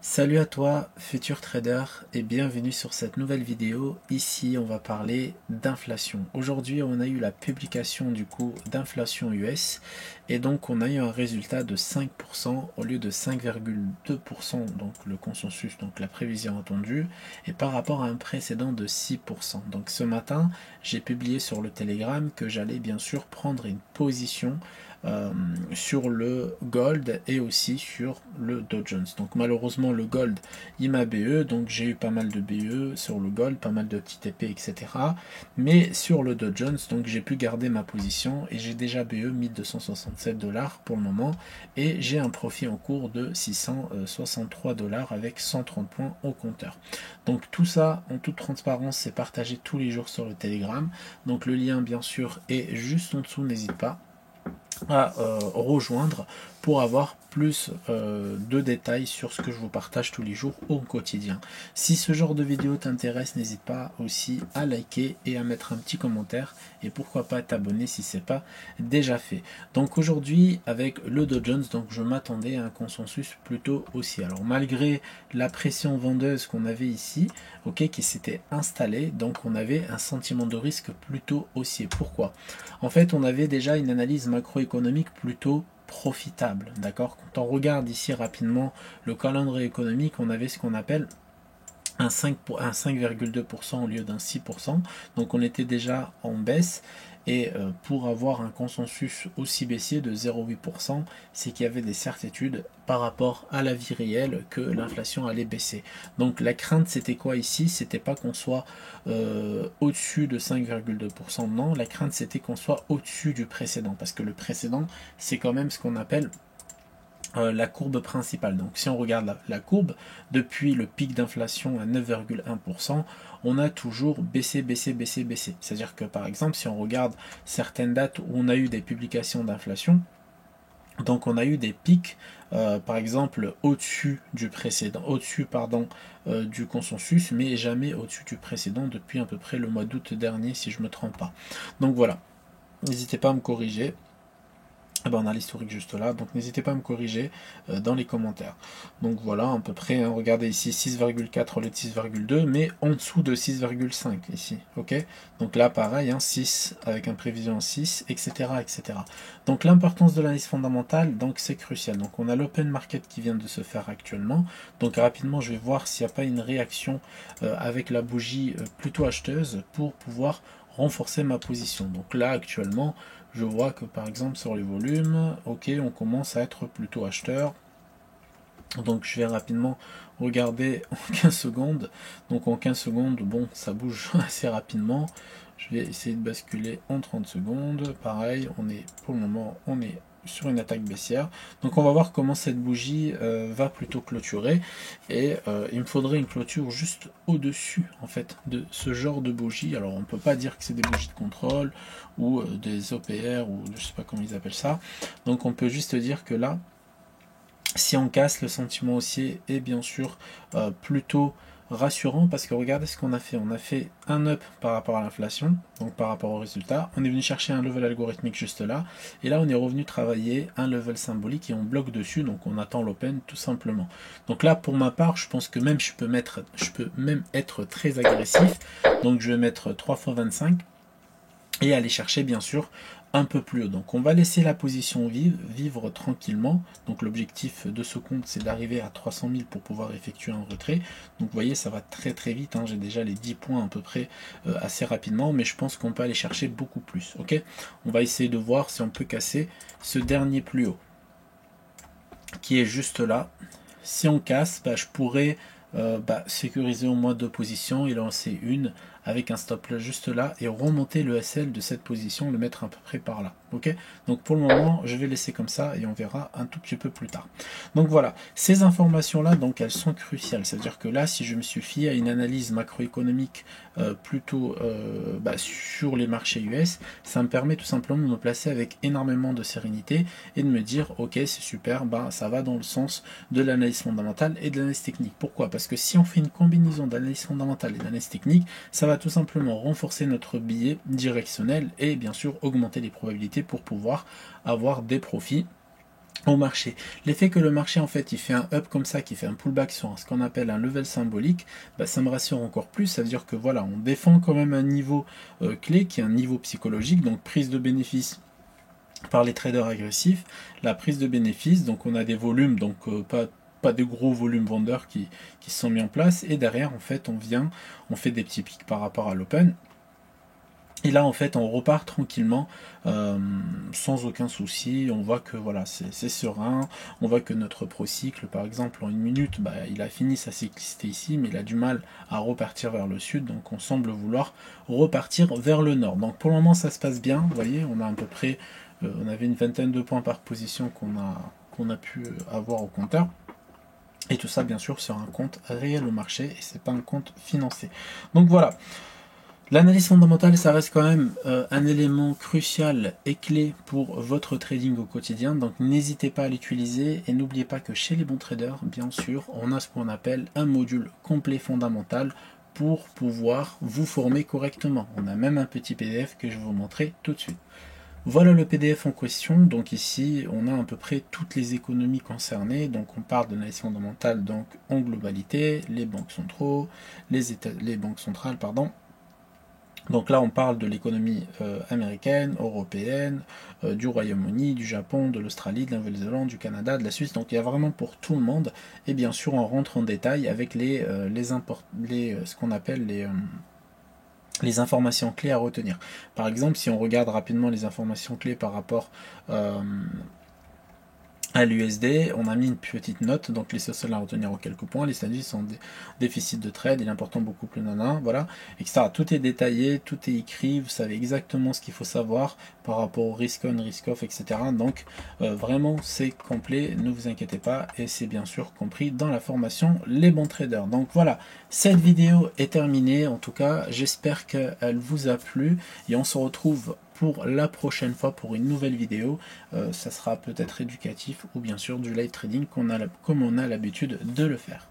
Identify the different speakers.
Speaker 1: Salut à toi, futur trader, et bienvenue sur cette nouvelle vidéo. Ici, on va parler d'inflation. Aujourd'hui, on a eu la publication du coup d'inflation US, et donc on a eu un résultat de 5% au lieu de 5,2%, donc le consensus, donc la prévision attendue, et par rapport à un précédent de 6%. Donc ce matin, j'ai publié sur le Telegram que j'allais bien sûr prendre une position euh, sur le gold et aussi sur le Dow Jones. Donc malheureusement le gold il m'a BE, donc j'ai eu pas mal de BE sur le gold, pas mal de petits TP, etc. Mais sur le Dow Jones, donc j'ai pu garder ma position et j'ai déjà BE 1267 dollars pour le moment et j'ai un profit en cours de 663 dollars avec 130 points au compteur. Donc tout ça en toute transparence c'est partagé tous les jours sur le Telegram. Donc le lien bien sûr est juste en dessous, n'hésite pas à rejoindre pour avoir plus de détails sur ce que je vous partage tous les jours au quotidien. Si ce genre de vidéo t'intéresse, n'hésite pas aussi à liker et à mettre un petit commentaire et pourquoi pas t'abonner si c'est pas déjà fait. Donc aujourd'hui avec le Dow Jones, donc je m'attendais à un consensus plutôt haussier. Alors malgré la pression vendeuse qu'on avait ici, ok, qui s'était installée, donc on avait un sentiment de risque plutôt haussier. Pourquoi? En fait, on avait déjà une analyse macroéconomique plutôt profitable, d'accord. Quand on regarde ici rapidement le calendrier économique, on avait ce qu'on appelle un 5,2% au lieu d'un 6%, donc on était déjà en baisse, et pour avoir un consensus aussi baissier de 0,8%, c'est qu'il y avait des certitudes par rapport à la vie réelle que l'inflation allait baisser. Donc la crainte c'était quoi ici? C'était pas qu'on soit au-dessus de 5,2%, non, la crainte c'était qu'on soit au-dessus du précédent, parce que le précédent c'est quand même ce qu'on appelle la courbe principale. Donc si on regarde la courbe, depuis le pic d'inflation à 9,1%, on a toujours baissé, baissé, baissé, baissé. C'est-à-dire que par exemple, si on regarde certaines dates où on a eu des publications d'inflation, donc on a eu des pics, par exemple au-dessus du précédent, au-dessus pardon du consensus, mais jamais au-dessus du précédent depuis à peu près le mois d'août dernier, si je me trompe pas. Donc voilà, n'hésitez pas à me corriger. Ah ben on a l'historique juste là, donc n'hésitez pas à me corriger dans les commentaires. Donc voilà, à peu près, hein, regardez ici 6,4 au lieu de 6,2, mais en dessous de 6,5 ici, ok. Donc là pareil, hein, 6 avec un prévision 6, etc. etc. Donc l'importance de l'analyse fondamentale, donc c'est crucial. Donc on a l'open market qui vient de se faire actuellement, donc rapidement je vais voir s'il n'y a pas une réaction avec la bougie plutôt acheteuse pour pouvoir renforcer ma position. Donc là actuellement, je vois que par exemple sur les volumes, ok, on commence à être plutôt acheteur. Donc je vais rapidement regarder en 15 secondes. Donc en 15 secondes, bon, ça bouge assez rapidement. Je vais essayer de basculer en 30 secondes. Pareil, on est pour le moment, on est sur une attaque baissière. Donc on va voir comment cette bougie va plutôt clôturer. Et il me faudrait une clôture juste au-dessus en fait de ce genre de bougie. Alors on ne peut pas dire que c'est des bougies de contrôle ou des OPR ou je sais pas comment ils appellent ça. Donc on peut juste dire que là, si on casse, le sentiment haussier est bien sûr plutôt rassurant parce que regardez ce qu'on a fait. On a fait un up par rapport à l'inflation, donc par rapport au résultat. On est venu chercher un level algorithmique juste là. Et là, on est revenu travailler un level symbolique et on bloque dessus. Donc on attend l'open tout simplement. Donc là, pour ma part, je pense que même je peux même être très agressif. Donc je vais mettre 3 fois 25 et aller chercher bien sûr un peu plus haut. Donc on va laisser la position vivre tranquillement. Donc l'objectif de ce compte c'est d'arriver à 300 000 pour pouvoir effectuer un retrait. Donc vous voyez ça va très très vite, hein. J'ai déjà les 10 points à peu près assez rapidement, mais je pense qu'on peut aller chercher beaucoup plus. Ok, on va essayer de voir si on peut casser ce dernier plus haut qui est juste là. Si on casse, je pourrais sécuriser au moins deux positions et lancer une avec un stop là juste là et remonter le SL de cette position, le mettre à peu près par là. Ok, donc pour le moment je vais laisser comme ça et on verra un tout petit peu plus tard. Donc voilà, ces informations là, donc elles sont cruciales. C'est à dire que là, si je me suis fié à une analyse macroéconomique plutôt sur les marchés US, ça me permet tout simplement de me placer avec énormément de sérénité et de me dire ok c'est super, ça va dans le sens de l'analyse fondamentale et de l'analyse technique. Pourquoi? Parce que si on fait une combinaison d'analyse fondamentale et d'analyse technique, ça va tout simplement renforcer notre billet directionnel et bien sûr augmenter les probabilités pour pouvoir avoir des profits au marché. L'effet que le marché en fait il fait un up comme ça, qui fait un pullback sur ce qu'on appelle un level symbolique, bah, ça me rassure encore plus. Ça veut dire que voilà, on défend quand même un niveau clé qui est un niveau psychologique, donc prise de bénéfice par les traders agressifs. La prise de bénéfice, donc on a des volumes, donc pas de gros volumes vendeurs qui se sont mis en place, et derrière en fait on fait des petits pics par rapport à l'open. Et là, en fait, on repart tranquillement, sans aucun souci. On voit que voilà, c'est serein. On voit que notre procycle, par exemple, en une minute, bah, il a fini sa cyclicité ici, mais il a du mal à repartir vers le sud. Donc, on semble vouloir repartir vers le nord. Donc, pour le moment, ça se passe bien. Vous voyez, on a à peu près, on avait une vingtaine de points par position qu'on a pu avoir au compteur. Et tout ça, bien sûr, sur un compte réel au marché, et c'est pas un compte financé. Donc voilà. L'analyse fondamentale, ça reste quand même un élément crucial et clé pour votre trading au quotidien, donc n'hésitez pas à l'utiliser et n'oubliez pas que chez les bons traders, bien sûr, on a ce qu'on appelle un module complet fondamental pour pouvoir vous former correctement. On a même un petit PDF que je vais vous montrer tout de suite. Voilà le PDF en question. Donc ici, on a à peu près toutes les économies concernées. Donc on parle de l'analyse fondamentale donc en globalité, les banques centraux, les banques centrales, pardon. Donc là, on parle de l'économie américaine, européenne, du Royaume-Uni, du Japon, de l'Australie, de la Nouvelle-Zélande, du Canada, de la Suisse. Donc il y a vraiment pour tout le monde. Et bien sûr, on rentre en détail avec ce qu'on appelle les informations clés à retenir. Par exemple, si on regarde rapidement les informations clés par rapport à l'USD, on a mis une petite note, donc les seuls à retenir en quelques points, les statuts sont déficit de trade, il est important beaucoup plus nana, voilà, etc. Tout est détaillé, tout est écrit, vous savez exactement ce qu'il faut savoir par rapport au risk on, risk off, etc. Donc vraiment c'est complet, ne vous inquiétez pas, et c'est bien sûr compris dans la formation Les Bons Traders. Donc voilà, cette vidéo est terminée, en tout cas j'espère qu'elle vous a plu, et on se retrouve pour la prochaine fois pour une nouvelle vidéo. Ça sera peut-être éducatif ou bien sûr du live trading comme on a l'habitude de le faire.